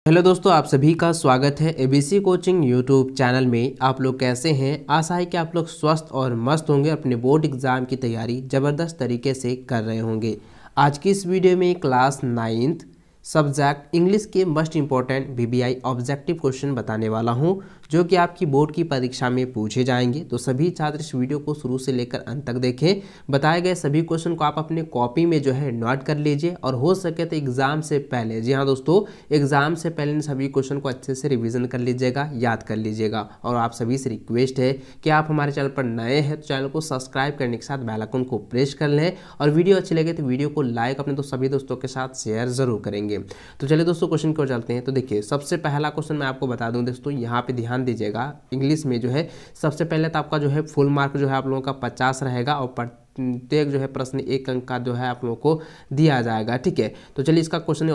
Hello दोस्तों, आप सभी का स्वागत है एबीसी कोचिंग यूट्यूब चैनल में। आप लोग कैसे हैं? आशा है कि आप लोग स्वस्थ और मस्त होंगे, अपने बोर्ड एग्ज़ाम की तैयारी ज़बरदस्त तरीके से कर रहे होंगे। आज की इस वीडियो में क्लास 9th सब्जेक्ट इंग्लिश के most important BBI objective question बताने वाला हूं, जो कि आपकी बोर्ड की परीक्षा में पूछे जाएंगे। तो सभी छात्र इस वीडियो को शुरू से लेकर अंत तक देखें। बताए गए सभी क्वेश्चन को आप अपने कॉपी में जो है नोट कर लीजिए, और हो सके तो एग्जाम से पहले, जी हाँ दोस्तों, एग्जाम से पहले इन सभी क्वेश्चन को अच्छे से रिवीजन कर लीजिएगा, याद कर लीजिएगा। और आप सभी से रिक्वेस्ट है कि आप हमारे चैनल पर नए हैं तो चैनल को सब्सक्राइब करने के साथ बेल आइकन को प्रेस कर लें, और वीडियो अच्छी लगे तो वीडियो को लाइक अपने सभी दोस्तों के साथ शेयर जरूर करेंगे। तो चलिए दोस्तों, क्वेश्चन की ओर चलते हैं। तो देखिए, सबसे पहला क्वेश्चन मैं आपको बता दूं दोस्तों, यहाँ पे ध्यान दीजिएगा। इंग्लिश में जो है सबसे पहले तो आपका जो है फुल मार्क जो है आप लोगों का 50 रहेगा, और प्रत्येक जो है प्रश्न 1 अंक का जो है आप लोगों को दिया जाएगा। ठीक है, तो चलिए इसका क्वेश्चन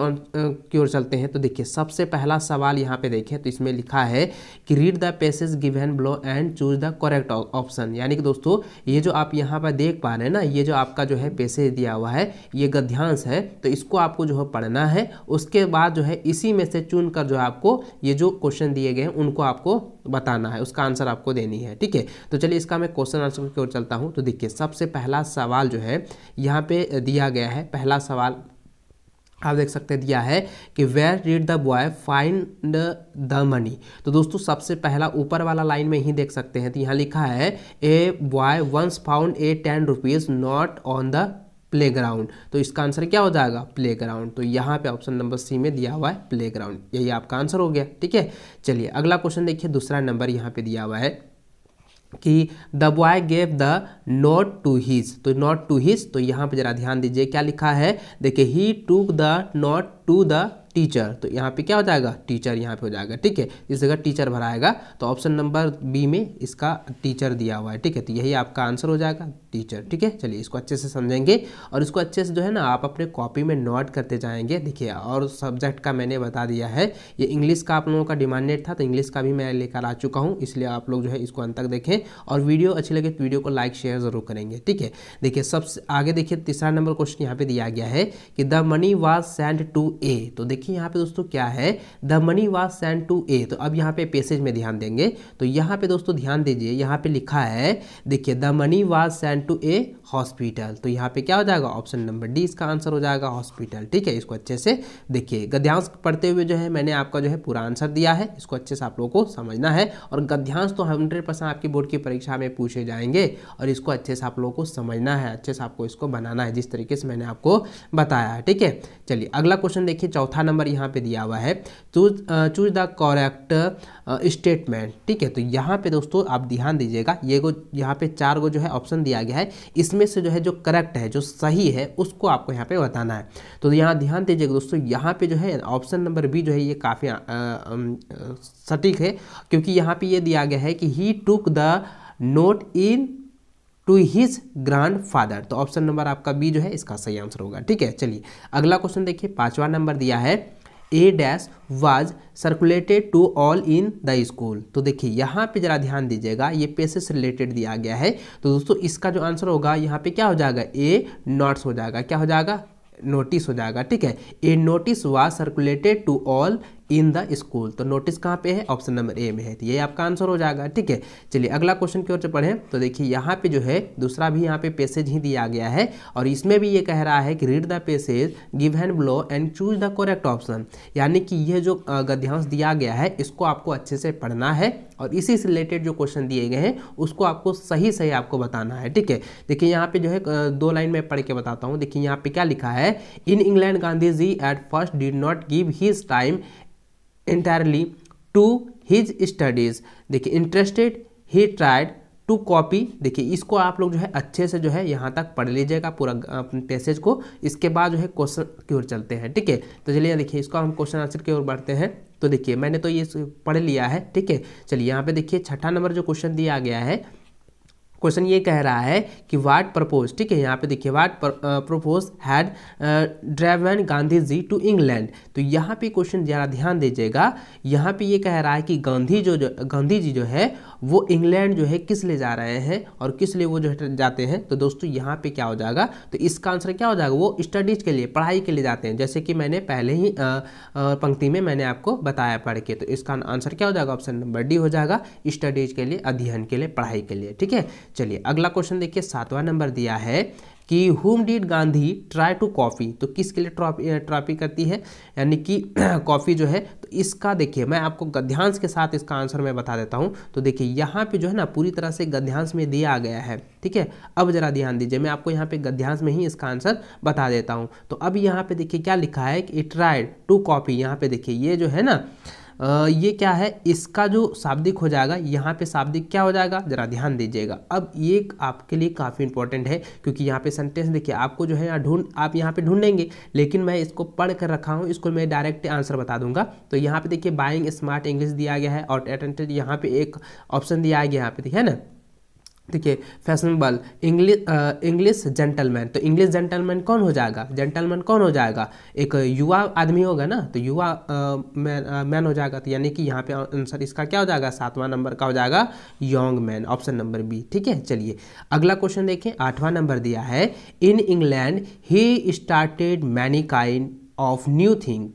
की ओर चलते हैं। तो देखिए, सबसे पहला सवाल यहाँ पे देखें तो इसमें लिखा है कि read the passage given below and choose the correct option. यानी कि दोस्तों, ये जो आप यहाँ पर देख पा रहे हैं ना, ये जो आपका जो है पैसेज दिया हुआ है, ये गद्यांश है। तो इसको आपको जो है पढ़ना है। उसके बाद जो है इसी में से चुन कर जो है आपको ये जो क्वेश्चन दिए गए हैं उनको आपको बताना है, उसका आंसर आपको देनी है। ठीक है, तो चलिए इसका मैं क्वेश्चन आंसर की ओर चलता हूँ। तो देखिए, सबसे पहला सवाल जो है यहाँ पे दिया गया है। पहला सवाल आप देख सकते हैं दिया है कि where did the boy find the money. तो दोस्तों, सबसे पहला ऊपर वाला लाइन में ही देख सकते हैं, तो यहाँ लिखा है a boy once found a 10 rupees note on the playground. तो इसका आंसर क्या हो जाएगा? प्लेग्राउंड। तो यहाँ पे ऑप्शन नंबर सी में दिया हुआ है प्लेग्राउंड, यही आपका आंसर हो गया। ठीक है, चलिए अगला क्वेश्चन देखिए। दूसरा नंबर यहाँ पे दिया हुआ है कि the boy gave the note to his. तो नोट टू हिज, तो यहाँ पे जरा ध्यान दीजिए क्या लिखा है। देखिए, he took the note to the teacher. तो यहाँ पे क्या हो जाएगा? टीचर यहाँ पे हो जाएगा। ठीक है, इस जगह टीचर भराएगा, तो ऑप्शन नंबर बी में इसका टीचर दिया हुआ है। ठीक है, तो यही आपका आंसर हो जाएगा, टीचर। ठीक है, चलिए इसको अच्छे से समझेंगे, और इसको अच्छे से जो है ना आप अपने कॉपी में नोट करते जाएंगे। देखिए, और सब्जेक्ट का मैंने बता दिया है, ये इंग्लिश का आप लोगों का डिमांडेड था, तो इंग्लिश का भी मैं लेकर आ चुका हूँ, इसलिए आप लोग जो है इसको अंत तक देखें, और वीडियो अच्छी लगे तो वीडियो को लाइक शेयर जरूर करेंगे। ठीक है, देखिए सबसे आगे देखिए, तीसरा नंबर क्वेश्चन यहाँ पे दिया गया है कि the money was send to A. तो देखिए यहाँ पे दोस्तों क्या है, the money was send to A. तो अब यहाँ पे पैसेज में ध्यान देंगे, तो यहाँ पे दोस्तों ध्यान दीजिए, यहाँ पे लिखा है, देखिए the money was send to a hospital. तो यहाँ पे क्या हो जाएगा? ऑप्शन नंबर डी इसका आंसर हो जाएगा, हॉस्पिटल। ठीक है, इसको अच्छे से देखिए, गद्यांश पढ़ते हुए जो है मैंने आपका जो है पूरा आंसर दिया है, इसको अच्छे से आप लोगों को समझना है। और गद्यांश तो 100% आपकी बोर्ड की परीक्षा में पूछे जाएंगे, और इसको अच्छे से आप लोगों को समझना है, अच्छे से आपको इसको बनाना है, जिस तरीके से मैंने आपको बताया है। ठीक है, चलिए अगला क्वेश्चन देखिए। चौथा नंबर यहाँ पे दिया हुआ है, चूज द करेक्ट स्टेटमेंट। ठीक है, तो यहाँ पे दोस्तों आप ध्यान दीजिएगा, ये यहाँ पे 4 गो जो है ऑप्शन दिया गया है, इसमें से जो है जो करेक्ट है, जो सही है, उसको आपको यहाँ पे बताना है। तो यहाँ ध्यान दीजिएगा दोस्तों, यहाँ पे जो है ऑप्शन नंबर बी जो है ये काफ़ी सटीक है, क्योंकि यहाँ पे ये दिया गया है कि he took the note in to his grandfather फादर। तो ऑप्शन नंबर आपका बी जो है इसका सही आंसर होगा। ठीक है, चलिए अगला क्वेश्चन देखिए। 5वां नंबर दिया है A dash was circulated to all in the school. तो देखिए यहाँ पे जरा ध्यान दीजिएगा, ये पैसे से रिलेटेड दिया गया है, तो दोस्तों इसका जो आंसर होगा यहाँ पे क्या हो जाएगा? ए नोट्स हो जाएगा। क्या हो जाएगा? नोटिस हो जाएगा। ठीक है, A notice was circulated to all in the school. तो नोटिस कहाँ पे है? ऑप्शन नंबर ए में है, तो ये आपका आंसर हो जाएगा। ठीक है, चलिए अगला क्वेश्चन की ओर से पढ़ें। तो देखिए यहाँ पे जो है दूसरा भी यहाँ पे पैसेज ही दिया गया है, और इसमें भी ये कह रहा है कि read the passage given below and choose the correct option. यानी कि ये जो गद्यांश दिया गया है, इसको आपको अच्छे से पढ़ना है, और इसी से रिलेटेड जो क्वेश्चन दिए गए हैं उसको आपको सही सही आपको बताना है। ठीक है, देखिए यहाँ पे जो है 2 लाइन में पढ़ के बताता हूँ। देखिए यहाँ पे क्या लिखा है, in England Gandhi ji at first did not give his time entirely to his studies। देखिए, interested he tried to copy. देखिए इसको आप लोग जो है अच्छे से जो है यहाँ तक पढ़ लीजिएगा पूरा पैसेज को, इसके बाद जो है क्वेश्चन की ओर चलते हैं। ठीक है, तो चलिए देखिए इसको हम क्वेश्चन आंसर की ओर बढ़ते हैं। तो देखिए मैंने तो ये पढ़ लिया है। ठीक है, चलिए यहाँ पे देखिए 6ठा नंबर जो क्वेश्चन दिया गया है, क्वेश्चन ये कह रहा है कि वाट प्रपोज, ठीक है, यहाँ पे देखिए what purpose had driven Gandhi ji to England. तो यहाँ पे क्वेश्चन ज़रा ध्यान दीजिएगा, यहाँ पे ये कह रहा है कि गांधी जी जो है वो इंग्लैंड जो है किस लिए जा रहे हैं और किस लिए वो जो है जाते हैं। तो दोस्तों यहाँ पे क्या हो जाएगा, तो इसका आंसर क्या हो जाएगा, वो स्टडीज के लिए, पढ़ाई के लिए जाते हैं, जैसे कि मैंने पहले ही पंक्ति में मैंने आपको बताया पढ़ के। तो इसका आंसर क्या हो जाएगा, ऑप्शन नंबर डी हो जाएगा, स्टडीज के लिए, अध्ययन के लिए, पढ़ाई के लिए। ठीक है, चलिए अगला क्वेश्चन देखिए, 7वां नंबर दिया है कि whom did Gandhi try to copy. तो किसके लिए ट्रॉपी करती है, यानी कि कॉफ़ी जो है। तो इसका देखिए मैं आपको गद्यांश के साथ इसका आंसर मैं बता देता हूँ। तो देखिए यहाँ पे जो है ना पूरी तरह से गद्यांश में दिया गया है, ठीक है। अब जरा ध्यान दीजिए, मैं आपको यहाँ पे गद्यांश में ही इसका आंसर बता देता हूँ। तो अब यहाँ पे देखिए क्या लिखा है कि ट्राइड टू कॉपी। यहाँ पे देखिए ये जो है ना ये क्या है, इसका जो शाब्दिक हो जाएगा, यहाँ पे शाब्दिक क्या हो जाएगा, जरा ध्यान दीजिएगा। अब ये आपके लिए काफ़ी इंपॉर्टेंट है, क्योंकि यहाँ पे सेंटेंस देखिए आपको जो है आप यहाँ पे ढूंढेंगे, लेकिन मैं इसको पढ़ कर रखा हूँ, इसको मैं डायरेक्ट आंसर बता दूंगा। तो यहाँ पे देखिए बाइंग स्मार्ट इंग्लिश दिया गया है और अटेंटेड यहाँ पे एक ऑप्शन दिया गया, यहाँ पे देखिए ना, देखिए फैशनेबल इंग्लिश जेंटलमैन। तो इंग्लिश जेंटलमैन कौन हो जाएगा, जेंटलमैन कौन हो जाएगा, एक युवा आदमी होगा ना, तो युवा मैन हो जाएगा। तो यानी कि यहाँ पे आंसर इसका क्या हो जाएगा, 7वां नंबर का हो जाएगा young man, option number b. ठीक है, चलिए अगला क्वेश्चन देखें, 8वां नंबर दिया है, in England he started many kind of new thing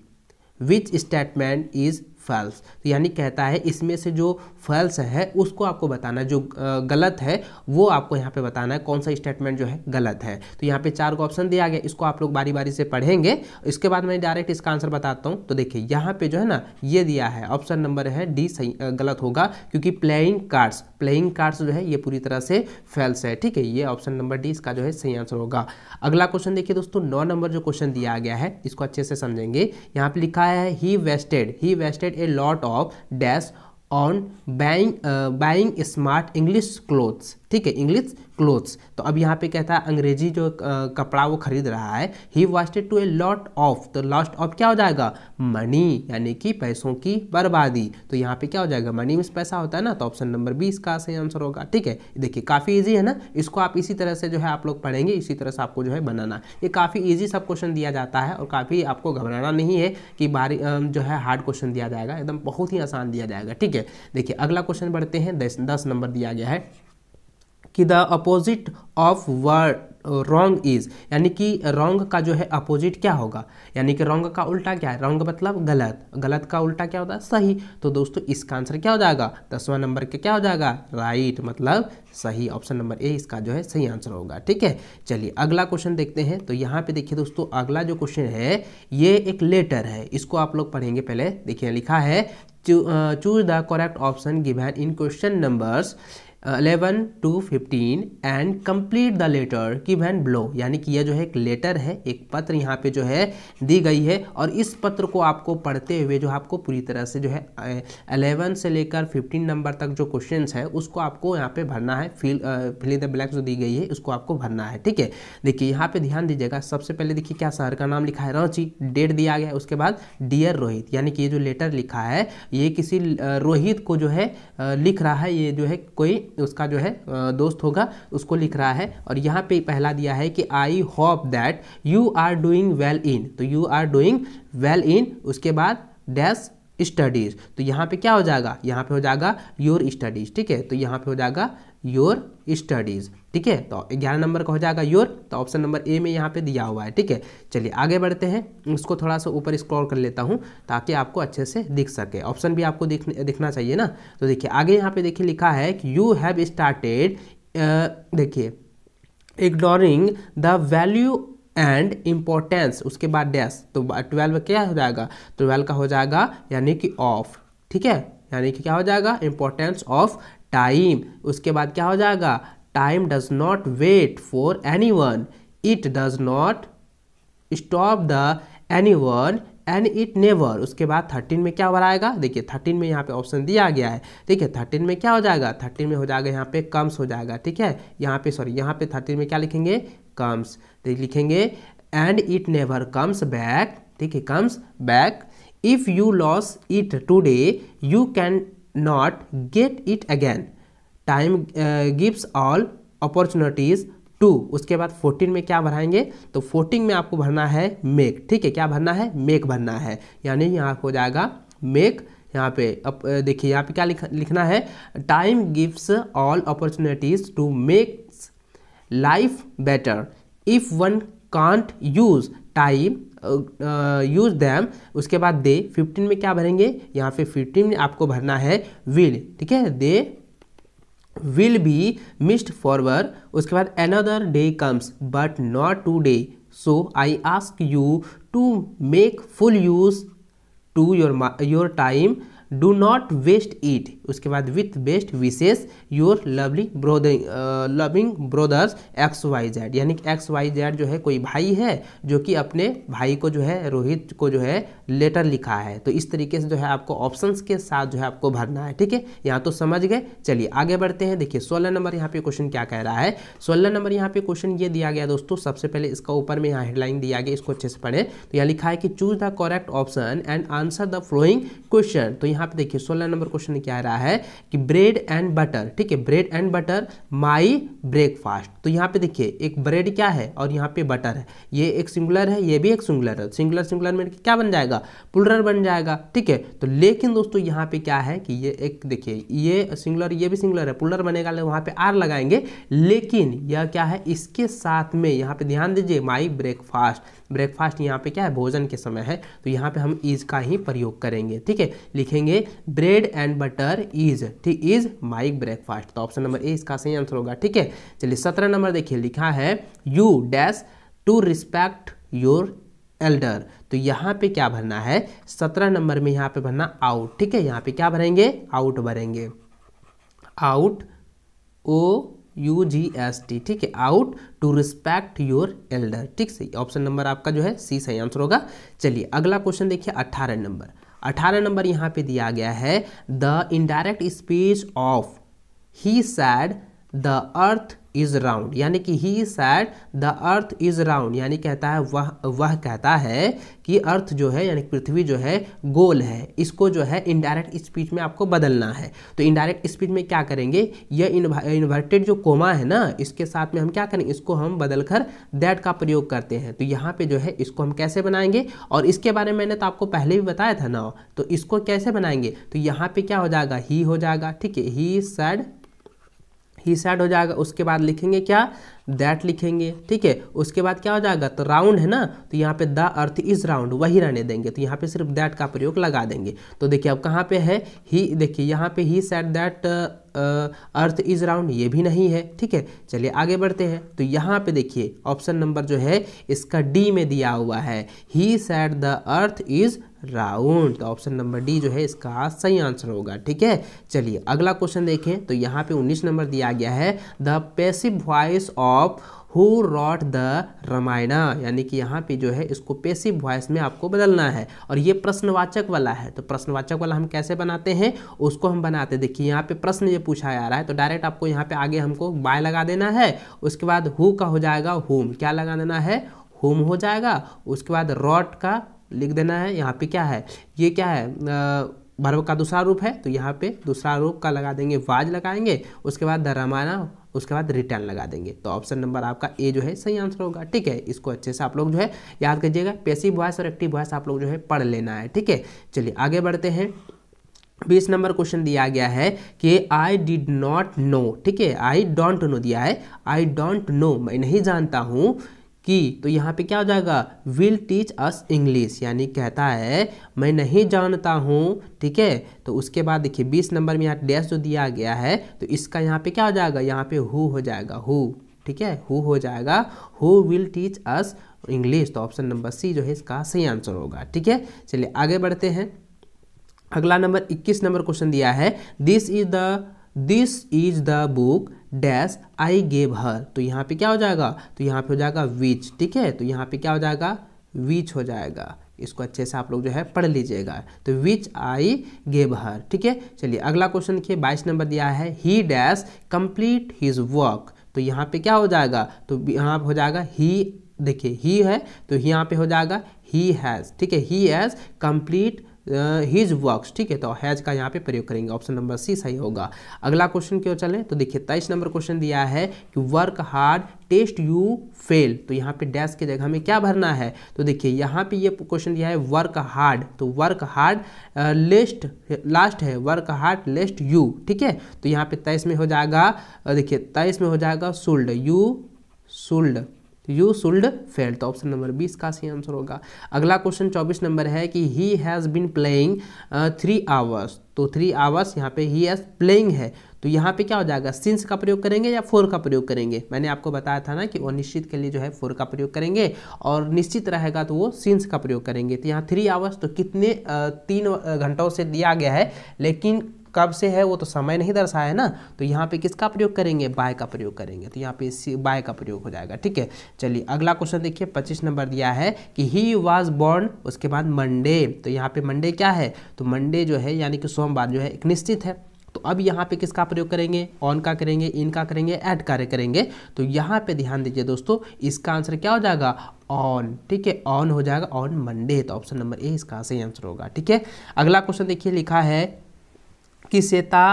which statement is false. तो यानी कहता है इसमें से जो फॉल्स है उसको आपको बताना, जो गलत है वो आपको यहाँ पे बताना है, कौन सा स्टेटमेंट जो है गलत है। तो यहाँ पे 4 को ऑप्शन दिया गया, इसको आप लोग बारी बारी से पढ़ेंगे, इसके बाद मैं डायरेक्ट इसका आंसर बताता हूँ। तो देखिए यहाँ पे जो है ना ये दिया है, ऑप्शन नंबर है डी सही गलत होगा, क्योंकि प्लेइंग कार्ड्स जो है ये पूरी तरह से फॉल्स है। ठीक है, ये ऑप्शन नंबर डी इसका जो है सही आंसर होगा। अगला क्वेश्चन देखिए दोस्तों, 9 नंबर जो क्वेश्चन दिया गया है इसको अच्छे से समझेंगे। यहाँ पे लिखा है ही wasted a lot of dash on buying smart English clothes। ठीक है, इंग्लिश क्लोथ्स। तो अब यहाँ पे कहता है अंग्रेजी जो कपड़ा वो खरीद रहा है, he wasted to a lot of. तो लॉस्ट ऑफ क्या हो जाएगा, मनी, यानी कि पैसों की बर्बादी। तो यहाँ पे क्या हो जाएगा, मनी में पैसा होता है ना, तो ऑप्शन नंबर 20 का सही आंसर होगा। ठीक है, देखिए काफ़ी इजी है ना, इसको आप इसी तरह से जो है आप लोग पढ़ेंगे, इसी तरह से आपको जो है बनाना। ये काफ़ी ईजी सब क्वेश्चन दिया जाता है और काफ़ी आपको घबराना नहीं है कि भारी जो है हार्ड क्वेश्चन दिया जाएगा, एकदम बहुत ही आसान दिया जाएगा। ठीक है, देखिए अगला क्वेश्चन बढ़ते हैं, 10 नंबर दिया गया है कि the opposite of word wrong is, यानी कि रॉन्ग का जो है अपोजिट क्या होगा, यानी कि रॉन्ग का उल्टा क्या है, रॉन्ग मतलब गलत का उल्टा क्या होता है, सही। तो दोस्तों इसका आंसर क्या हो जाएगा, 10वां नंबर के क्या हो जाएगा, राइट मतलब सही, ऑप्शन नंबर ए इसका जो है सही आंसर होगा। ठीक है, चलिए अगला क्वेश्चन देखते हैं। तो यहाँ पे देखिए दोस्तों अगला जो क्वेश्चन है ये एक लेटर है, इसको आप लोग पढ़ेंगे। पहले देखिए लिखा है choose the correct option given in question numbers 11 to 15 and complete the letter given below. यानी कि यह जो है एक लेटर है, एक पत्र यहाँ पे जो है दी गई है, और इस पत्र को आपको पढ़ते हुए जो आपको पूरी तरह से जो है 11 से लेकर 15 नंबर तक जो क्वेश्चंस है उसको आपको यहाँ पे भरना है, फिल द ब्लैंक्स जो दी गई है उसको आपको भरना है। ठीक है, देखिए यहाँ पे ध्यान दीजिएगा, सबसे पहले देखिए क्या शहर का नाम लिखा है, रांची, डेट दिया गया है, उसके बाद डियर रोहित, यानी कि ये जो लेटर लिखा है ये किसी रोहित को जो है लिख रहा है, ये जो है कोई उसका जो है दोस्त होगा उसको लिख रहा है। और यहाँ पे पहला दिया है कि I hope that you are doing well in, तो you are doing well in, उसके बाद डैश स्टडीज। तो यहाँ पे क्या हो जाएगा, यहाँ पे हो जाएगा योर स्टडीज। ठीक है, तो यहाँ पे हो जाएगा योर स्टडीज। ठीक है, तो 11 नंबर का हो जाएगा योर, तो ऑप्शन नंबर ए में यहाँ पे दिया हुआ है। ठीक है, चलिए आगे बढ़ते हैं, उसको थोड़ा सा ऊपर स्क्रॉल कर लेता हूँ ताकि आपको अच्छे से दिख सके, ऑप्शन भी आपको दिखना चाहिए ना। तो देखिए आगे यहाँ पे देखिए लिखा है कि यू हैव स्टार्टेड, देखिए ignoring the value and importance, उसके बाद डैश। तो 12 क्या हो जाएगा, 12 का हो जाएगा यानी कि ऑफ। ठीक है, यानी कि क्या हो जाएगा, इम्पोर्टेंस ऑफ टाइम। उसके बाद क्या हो जाएगा, time does not wait for anyone, it does not stop the anyone and it never. उसके बाद 13 में क्या बनाएगा, देखिए 13 में यहाँ पे ऑप्शन दिया गया है। ठीक है, 13 में क्या हो जाएगा, 13 में हो जाएगा यहाँ पे कम्स हो जाएगा। ठीक है, यहाँ पे सॉरी यहाँ पे 13 में क्या लिखेंगे, कम्स, तो लिखेंगे and it never comes back. ठीक है, comes back, if you lose it today you can not get it again, time gives all opportunities to, उसके बाद 14 में क्या भराएंगे, तो 14 में आपको भरना है मेक, ठीक है, क्या भरना है, मेक भरना है, यानी यहाँ हो जाएगा मेक। यहाँ पे अब देखिए यहाँ पे क्या लिखना है, time gives all opportunities to make life better, if one can't use time use them, उसके बाद दे 15 में क्या भरेंगे, यहाँ पे 15 में आपको भरना है विल, ठीक है, they will be missed forward, उसके बाद another day comes but not today, so I ask you to make full use to your time, do not waste it, उसके बाद with best wishes your loving brothers XYZ, यानी कि XYZ जो है कोई भाई है जो कि अपने भाई को जो है रोहित को जो है लेटर लिखा है। तो इस तरीके से जो है आपको ऑप्शंस के साथ जो है आपको भरना है, ठीक है, यहाँ तो समझ गए। चलिए आगे बढ़ते हैं। देखिए 16 नंबर यहाँ पे क्वेश्चन क्या कह रहा है, 16 नंबर यहाँ पे क्वेश्चन ये दिया गया दोस्तों, सबसे पहले इसका ऊपर में यहाँ हेडलाइन दिया गया, इसको अच्छे से पढ़े। तो यहाँ लिखा है कि choose the correct option and answer the flowing question. तो यहाँ पे देखिए 16 नंबर क्वेश्चन क्या रहा है कि ब्रेड एंड बटर, ठीक है, bread and butter my breakfast. तो यहाँ पे देखिए एक ब्रेड क्या है और यहाँ पे बटर है, ये एक सिंगुलर है, ये भी एक सिंगुलर है, सिंगुलर सिंगुलर में क्या बन जाएगा, प्लुरल बन जाएगा, ठीक है। तो लेकिन दोस्तों यहाँ पे क्या है कि ये एक देखिए ये सिंगुलर, ये भी सिंगुलर है, प्लुरल बनेगा, वहाँ पे आर लगाएंगे, लेकिन यह क्या है इसके साथ में यहाँ पे ध्यान दीजिए माई ब्रेकफास्ट, ब्रेकफास्ट यहाँ पे क्या है भोजन के समय है, तो यहाँ पे हम इज का ही प्रयोग करेंगे, ठीक है, लिखेंगे ब्रेड एंड बटर इज, ठीक, इज माई ब्रेकफास्ट। तो ऑप्शन नंबर ए इसका सही आंसर होगा, ठीक है। चलिए 17 नंबर देखिए लिखा है you dash to respect your elder. तो यहाँ पे क्या भरना है, 17 नंबर में यहाँ पे भरना आउट, ठीक है, यहाँ पे क्या भरेंगे, आउट भरेंगे, आउट OUGST, ठीक है, ought to respect your elder, ठीक, सही ऑप्शन नंबर आपका जो है सी सही आंसर होगा। चलिए अगला क्वेश्चन देखिए 18 नंबर, 18 नंबर यहाँ पे दिया गया है the indirect speech of he said the earth is round, यानी कि he said the earth is round, यानी कहता है वह कहता है कि अर्थ जो है यानी पृथ्वी जो है गोल है, इसको जो है इनडायरेक्ट स्पीच में आपको बदलना है। तो इनडायरेक्ट स्पीच में क्या करेंगे, ये इन्वर्टेड जो कोमा है ना, इसके साथ में हम क्या करेंगे, इसको हम बदलकर दैट का प्रयोग करते हैं। तो यहाँ पे जो है इसको हम कैसे बनाएंगे, और इसके बारे में मैंने तो आपको पहले भी बताया था ना, तो इसको कैसे बनाएंगे, तो यहाँ पे क्या हो जाएगा, ही हो जाएगा, ठीक है, ही सैड हो जाएगा, उसके बाद लिखेंगे क्या, दैट लिखेंगे, ठीक है, उसके बाद क्या हो जाएगा, तो राउंड है ना, तो यहाँ पे द अर्थ इज राउंड वही रहने देंगे, तो यहाँ पे सिर्फ दैट का प्रयोग लगा देंगे। तो देखिए अब कहाँ पे है ही, देखिए यहाँ पे he said that earth is round, ये भी नहीं है, ठीक है। चलिए आगे बढ़ते हैं। तो यहाँ पे देखिए ऑप्शन नंबर जो है इसका डी में दिया हुआ है he said the earth is round, तो ऑप्शन नंबर डी जो है इसका सही आंसर होगा, ठीक है। चलिए अगला क्वेश्चन देखें। तो यहाँ पे 19 नंबर दिया गया है the passive voice of who wrote the Ramayana, यानी कि यहाँ पे जो है इसको पैसिव वॉइस में आपको बदलना है, और ये प्रश्नवाचक वाला है। तो प्रश्नवाचक वाला हम कैसे बनाते हैं, उसको हम बनाते हैं, देखिए यहाँ पे प्रश्न ये पूछा जा रहा है, तो डायरेक्ट आपको यहाँ पे आगे हमको बाय लगा देना है, उसके बाद हु का हो जाएगा हुम, क्या लगा देना है, हुम हो जाएगा, उसके बाद रॉट का लिख देना है, यहाँ पे क्या है, ये क्या है वर्ब का दूसरा रूप है, तो यहाँ पे दूसरा रूप का लगा देंगे, वाज लगाएंगे, उसके बाद द रामायण, उसके बाद रिटर्न लगा देंगे। तो ऑप्शन नंबर आपका ए जो है सही आंसर होगा, ठीक है। इसको अच्छे से आप लोग जो है याद कीजिएगा, पैसिव वॉइस और एक्टिव वॉइस आप लोग जो है पढ़ लेना है, ठीक है। चलिए आगे बढ़ते हैं। 20 नंबर क्वेश्चन दिया गया है कि आई डिड नॉट नो, ठीक है, आई डोंट नो दिया है, आई डोंट नो मैं नहीं जानता हूँ कि, तो यहाँ पे क्या हो जाएगा, विल टीच अस इंग्लिश, यानी कहता है मैं नहीं जानता हूँ, ठीक है। तो उसके बाद देखिए 20 नंबर में यहाँ डैश जो दिया गया है, तो इसका यहाँ पे क्या हो जाएगा, यहाँ पे हु हो जाएगा, हु, ठीक है, हु हो जाएगा, who will teach us English. तो ऑप्शन नंबर सी जो है इसका सही आंसर होगा, ठीक है। चलिए आगे बढ़ते हैं। अगला नंबर 21 नंबर क्वेश्चन दिया है this is the book dash I gave her, तो यहाँ पे क्या हो जाएगा, तो यहाँ पे हो जाएगा विच, ठीक है, तो यहाँ पे क्या हो जाएगा, विच हो जाएगा, इसको अच्छे से आप लोग जो है पढ़ लीजिएगा, तो विच आई गेव हर, ठीक है। चलिए अगला क्वेश्चन देखिए 22 नंबर दिया है ही डैश कंप्लीट हिज वर्क, तो यहाँ पे क्या हो जाएगा, तो यहाँ हो जाएगा ही, देखिए ही है तो यहाँ पे हो जाएगा ही हैज़, ठीक है, he has complete his works, ठीक है, तो हैज का यहाँ पे प्रयोग करेंगे, ऑप्शन नंबर सी सही होगा। अगला क्वेश्चन की ओर चलें तो देखिए 23 नंबर क्वेश्चन दिया है कि work hard lest you fail, तो यहाँ पे डैश की जगह में क्या भरना है, तो देखिए यहाँ पे ये क्वेश्चन दिया है वर्क हार्ड, तो वर्क हार्ड लेस्ट लास्ट है, वर्क हार्ड लेस्ट यू, ठीक है, तो यहाँ पे 23 में हो जाएगा, देखिए 23 में हो जाएगा शुल्ड, यू शुल्ड फेल, तो ऑप्शन नंबर 20 का सही आंसर होगा। अगला क्वेश्चन 24 नंबर है कि he has been playing 3 hours, तो 3 आवर्स यहाँ पे ही हैज़ प्लेइंग है, तो यहाँ पे क्या हो जाएगा, सिंस का प्रयोग करेंगे या फोर का प्रयोग करेंगे, मैंने आपको बताया था ना कि वो निश्चित के लिए जो है फोर का प्रयोग करेंगे और निश्चित रहेगा तो वो सिंस का प्रयोग करेंगे। तो यहाँ 3 आवर्स तो कितने 3 घंटों से दिया गया है, लेकिन कब से है वो तो समय नहीं दर्शाया है ना, तो यहाँ पे किसका प्रयोग करेंगे, बाय का प्रयोग करेंगे, तो यहाँ पे बाय का प्रयोग हो जाएगा, ठीक है। चलिए अगला क्वेश्चन देखिए 25 नंबर दिया है कि ही वाज बोर्न, उसके बाद मंडे, तो यहाँ पे मंडे क्या है, तो मंडे जो है यानी कि सोमवार जो है एक निश्चित है, तो अब यहाँ पे किसका प्रयोग करेंगे, ऑन का करेंगे, इन का करेंगे, ऐड कार्य करेंगे, तो यहाँ पे ध्यान दीजिए दोस्तों, इसका आंसर क्या हो जाएगा, ऑन, ठीक है, ऑन हो जाएगा ऑन मंडे, तो ऑप्शन नंबर ए इसका सही आंसर होगा, ठीक है। अगला क्वेश्चन देखिए लिखा है कि श्वेता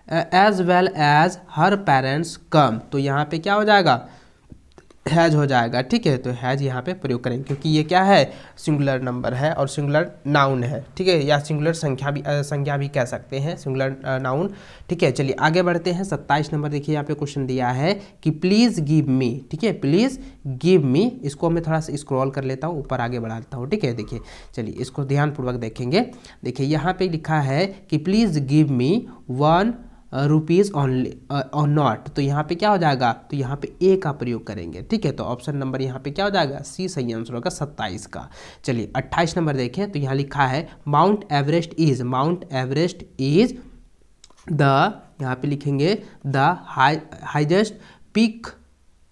एज वेल एज हर पेरेंट्स कम, तो यहाँ पे क्या हो जाएगा, हैज हो जाएगा, ठीक है, तो हैज यहाँ पे प्रयोग करेंगे क्योंकि ये क्या है, सिंगुलर नंबर है और सिंगुलर नाउन है, ठीक है, या सिंगुलर संख्या भी कह सकते हैं, सिंगुलर नाउन, ठीक है। चलिए आगे बढ़ते हैं 27 नंबर देखिए यहाँ पे क्वेश्चन दिया है कि प्लीज़ गिव मी, ठीक है, प्लीज़ गिव मी, इसको मैं थोड़ा सा स्क्रॉल कर लेता हूँ, ऊपर आगे बढ़ा लेता हूँ, ठीक है। देखिए चलिए इसको ध्यानपूर्वक देखेंगे, देखिए यहाँ पे लिखा है कि please give me 1 rupees only और नॉट, तो यहाँ पे क्या हो जाएगा, तो यहाँ पे ए का प्रयोग करेंगे, ठीक है, तो ऑप्शन नंबर यहाँ पे क्या हो जाएगा, सी सही आंसर होगा 27 का। चलिए 28 नंबर देखें तो यहाँ लिखा है माउंट एवरेस्ट इज द, यहाँ पे लिखेंगे the highest peak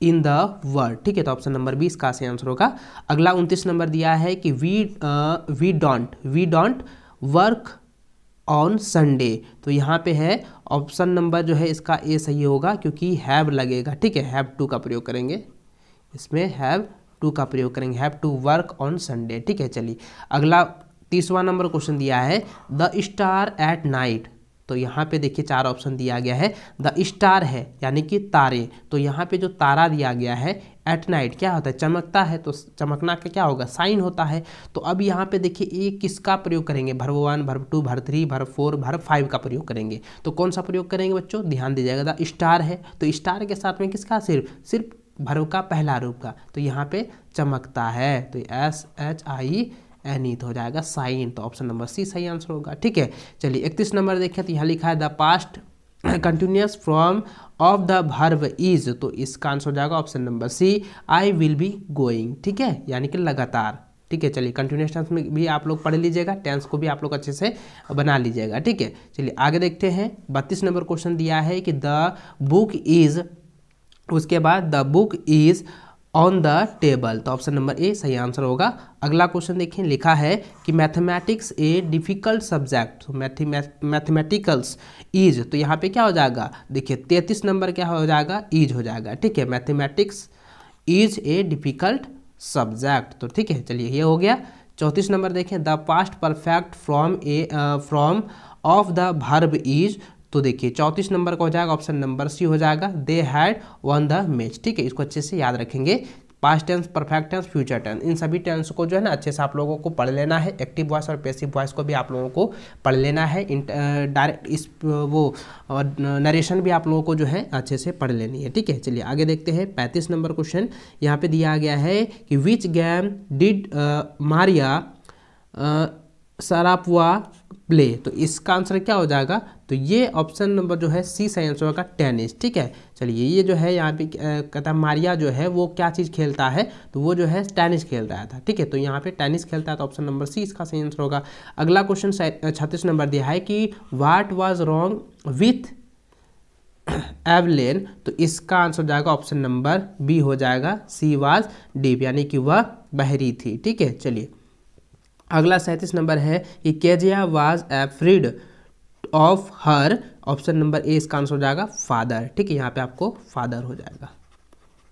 in the world, ठीक है, तो ऑप्शन नंबर 20 का सही आंसर होगा। अगला 29 नंबर दिया है कि we don't work on Sunday, तो यहाँ पे है ऑप्शन नंबर जो है इसका ए सही होगा क्योंकि हैव लगेगा, ठीक है, हैव टू का प्रयोग करेंगे, इसमें हैव टू का प्रयोग करेंगे, have to work on Sunday, ठीक है। चलिए अगला 30वां नंबर क्वेश्चन दिया है द स्टार एट नाइट, तो यहाँ पे देखिए 4 ऑप्शन दिया गया है, द स्टार है यानी कि तारे, तो यहाँ पे जो तारा दिया गया है एट नाइट क्या होता है, चमकता है, तो चमकना का क्या होगा, साइन होता है, तो अब यहाँ पे देखिए ये किसका प्रयोग करेंगे, verb 1 verb 2 verb 3 verb 4 verb 5 का प्रयोग करेंगे, तो कौन सा प्रयोग करेंगे बच्चों, ध्यान दीजिएगा, द स्टार है, तो स्टार के साथ में किसका, सिर्फ वर्ब का पहला रूप का, तो यहाँ पे चमकता है, तो SHINE तो हो जाएगा साइन, तो ऑप्शन नंबर सी सही आंसर होगा, ठीक है। चलिए 31 नंबर देखें तो यहाँ लिखा है the past continuous form of the verb is, तो इसका आंसर हो जाएगा option number c I will be going, ठीक है, यानी कि लगातार, ठीक है। चलिए कंटिन्यूस टेंस में भी आप लोग पढ़ लीजिएगा, टेंस को भी आप लोग अच्छे से बना लीजिएगा, ठीक है। चलिए आगे देखते हैं 32 नंबर क्वेश्चन दिया है कि द बुक इज, उसके बाद the book is on the table, तो ऑप्शन नंबर ए सही आंसर होगा। अगला क्वेश्चन देखें लिखा है कि मैथमेटिक्स ए डिफिकल्ट सब्जेक्ट, तो मैथमेटिकल्स इज, तो यहाँ पे क्या हो जाएगा, देखिए 33 नंबर क्या हो जाएगा, इज हो जाएगा, ठीक है, mathematics is a difficult subject, तो ठीक है। चलिए ये हो गया। 34 नंबर देखें the past perfect from of the verb is, तो देखिए 34 नंबर का हो जाएगा ऑप्शन नंबर सी हो जाएगा they had won the match, ठीक है, इसको अच्छे से याद रखेंगे, past tense, perfect tense, future tense, इन सभी टेंस को जो है ना अच्छे से आप लोगों को पढ़ लेना है, एक्टिव वॉइस और पैसिव वॉइस को भी आप लोगों को पढ़ लेना है, डायरेक्ट इस वो नरेशन भी आप लोगों को जो है अच्छे से पढ़ लेनी है, ठीक है। चलिए आगे देखते हैं 35 नंबर क्वेश्चन यहाँ पे दिया गया है कि which game did Maria Sharapova play, तो इसका आंसर क्या हो जाएगा, तो ये ऑप्शन नंबर जो है सी सही आंसर होगा टेनिस, ठीक है। चलिए ये जो है यहाँ पे कहता है मारिया जो है वो क्या चीज़ खेलता है, तो वो जो है टेनिस खेल रहा था, ठीक है, तो यहाँ पे टेनिस खेलता है, तो ऑप्शन नंबर सी इसका सही आंसर होगा। अगला क्वेश्चन 36 नंबर दिया है कि what was wrong with Evelyn, तो इसका आंसर जाएगा ऑप्शन नंबर बी हो जाएगा सी वाज डीप, यानी कि वह बहरी थी, ठीक है। चलिए अगला 37 नंबर है कि Kezia was afraid of her, option number A इसका आंसर हो जाएगा फादर, ठीक है, यहाँ पे आपको फादर हो जाएगा।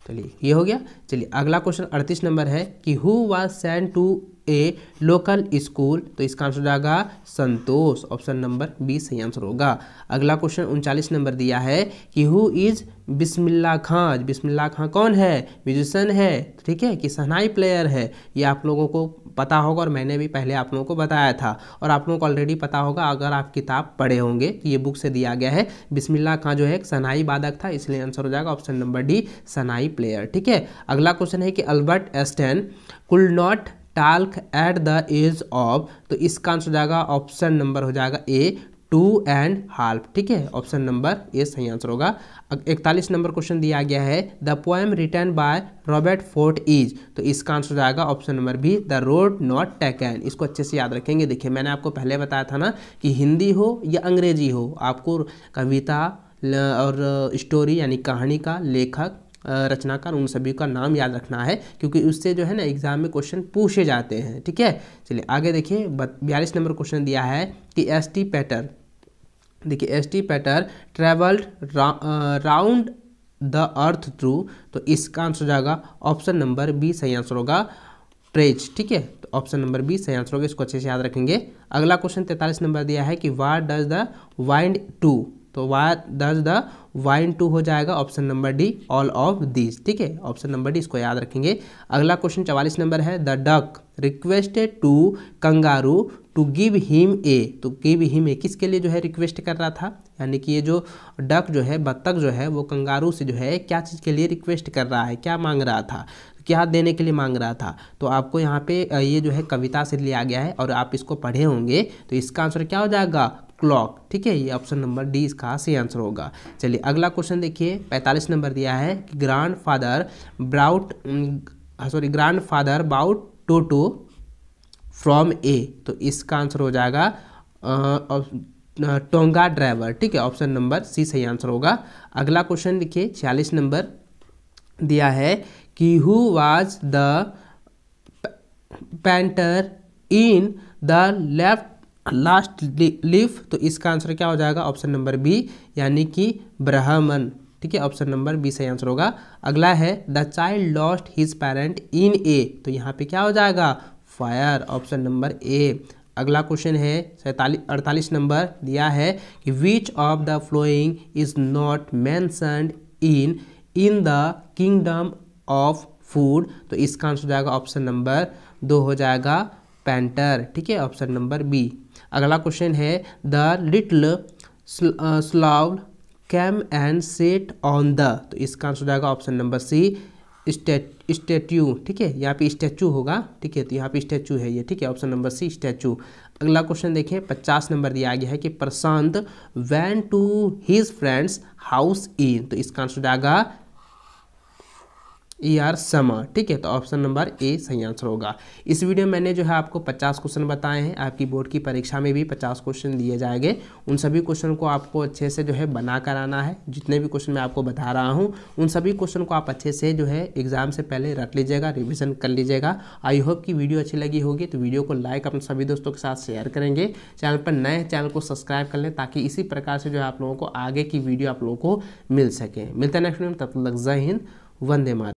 चलिए ये हो गया। चलिए अगला क्वेश्चन 38 नंबर है कि who was sent to a local school, तो इसका आंसर हो जाएगा संतोष, ऑप्शन नंबर बी सही आंसर होगा। अगला क्वेश्चन 39 नंबर दिया है कि हु इज बिस्मिल्लाह खान। बिस्मिल्लाह खान कौन है? म्यूजिशियन है, ठीक है, कि शहनाई प्लेयर है। ये आप लोगों को पता होगा और मैंने भी पहले आप लोगों को बताया था और आप लोगों को ऑलरेडी पता होगा अगर आप किताब पढ़े होंगे। ये बुक से दिया गया है। बिस्मिल्लाह खान जो है एक शहनाई वादक था, इसलिए आंसर हो जाएगा option number d shehnai player, ठीक है। अगला क्वेश्चन है कि Albert Einstein could not talk at the age of, तो इसका आंसर हो जाएगा ऑप्शन नंबर हो जाएगा ए 2.5, ठीक है, ऑप्शन नंबर ए सही आंसर होगा। 41 नंबर क्वेश्चन दिया गया है the poem written by Robert Frost is, तो इसका आंसर हो जाएगा option number b the road not taken. इसको अच्छे से याद रखेंगे। देखिए मैंने आपको पहले बताया था ना कि हिंदी हो या अंग्रेजी हो, आपको कविता और स्टोरी यानी कहानी का लेखक रचनाकार उन सभी का नाम याद रखना है, क्योंकि उससे जो है ना एग्जाम में क्वेश्चन पूछे जाते हैं, ठीक है। चलिए आगे देखिए 42 नंबर क्वेश्चन दिया है कि एस.टी. पैटर, देखिए S T. Peter travelled round the earth through, तो इसका आंसर हो जाएगा ऑप्शन नंबर बी सही आंसर होगा ट्रेज, ठीक है, तो ऑप्शन नंबर बी सही आंसर होगा। इसको अच्छे से याद रखेंगे। अगला क्वेश्चन 43 नंबर दिया है कि what does the wind to, तो what does the wind to हो जाएगा option number D all of this, ठीक है, ऑप्शन नंबर डी, इसको याद रखेंगे। अगला क्वेश्चन 44 नंबर है the duck requested to kangaroo to give him a, तो गिव हिम ए किसके लिए जो है रिक्वेस्ट कर रहा था, यानी कि ये जो डक जो है बत्तख जो है वो कंगारू से जो है क्या चीज़ के लिए रिक्वेस्ट कर रहा है, क्या मांग रहा था, क्या देने के लिए मांग रहा था। तो आपको यहाँ पे ये जो है कविता से लिया गया है और आप इसको पढ़े होंगे, तो इसका आंसर क्या हो जाएगा क्लॉक, ठीक है, ये ऑप्शन नंबर डी इसका सही आंसर होगा। चलिए अगला क्वेश्चन देखिए 45 नंबर दिया है कि grandfather bought Toto from a, तो इसका आंसर हो जाएगा टोंगा ड्राइवर, ठीक है, ऑप्शन नंबर सी सही आंसर होगा। अगला क्वेश्चन देखिए 46 नंबर दिया है कि who was the painter in the last leaf, तो इसका आंसर क्या हो जाएगा ऑप्शन नंबर बी यानी कि ब्राह्मण, ठीक है, ऑप्शन नंबर बी सही आंसर होगा। अगला है the child lost his parent in a, तो यहाँ पे क्या हो जाएगा फायर, ऑप्शन नंबर ए। अगला क्वेश्चन है 48 नंबर दिया है कि which of the following is not mentioned in the kingdom of food, तो इसका आंसर हो जाएगा ऑप्शन नंबर 2 हो जाएगा पेंटर, ठीक है, ऑप्शन नंबर बी। अगला क्वेश्चन है the little slave came and sat on the, तो इसका आंसर हो जाएगा ऑप्शन नंबर सी स्टैच्यू, ठीक है, यहाँ पे स्टैच्यू होगा, ठीक है, तो यहाँ पे स्टैच्यू है ये, ठीक है, ऑप्शन नंबर सी स्टैच्यू। अगला क्वेश्चन देखिए 50 नंबर दिया गया है कि Prashant went to his friends house in, तो इसका आंसर हो जाएगा ER समर, ठीक है, तो ऑप्शन नंबर ए सही आंसर होगा। इस वीडियो में मैंने जो है आपको 50 क्वेश्चन बताए हैं। आपकी बोर्ड की परीक्षा में भी 50 क्वेश्चन दिए जाएंगे। उन सभी क्वेश्चन को आपको अच्छे से जो है बना कर आना है। जितने भी क्वेश्चन मैं आपको बता रहा हूँ उन सभी क्वेश्चन को आप अच्छे से जो है एग्जाम से पहले रट लीजिएगा, रिविजन कर लीजिएगा। आई होप कि वीडियो अच्छी लगी होगी, तो वीडियो को लाइक अपने सभी दोस्तों के साथ शेयर करेंगे। चैनल पर नए चैनल को सब्सक्राइब कर लें ताकि इसी प्रकार से जो है आप लोगों को आगे की वीडियो आप लोगों को मिल सके। मिलते हैं नेक्स्ट वीडियो में, तब तक जय हिंद, वंदे मातरम।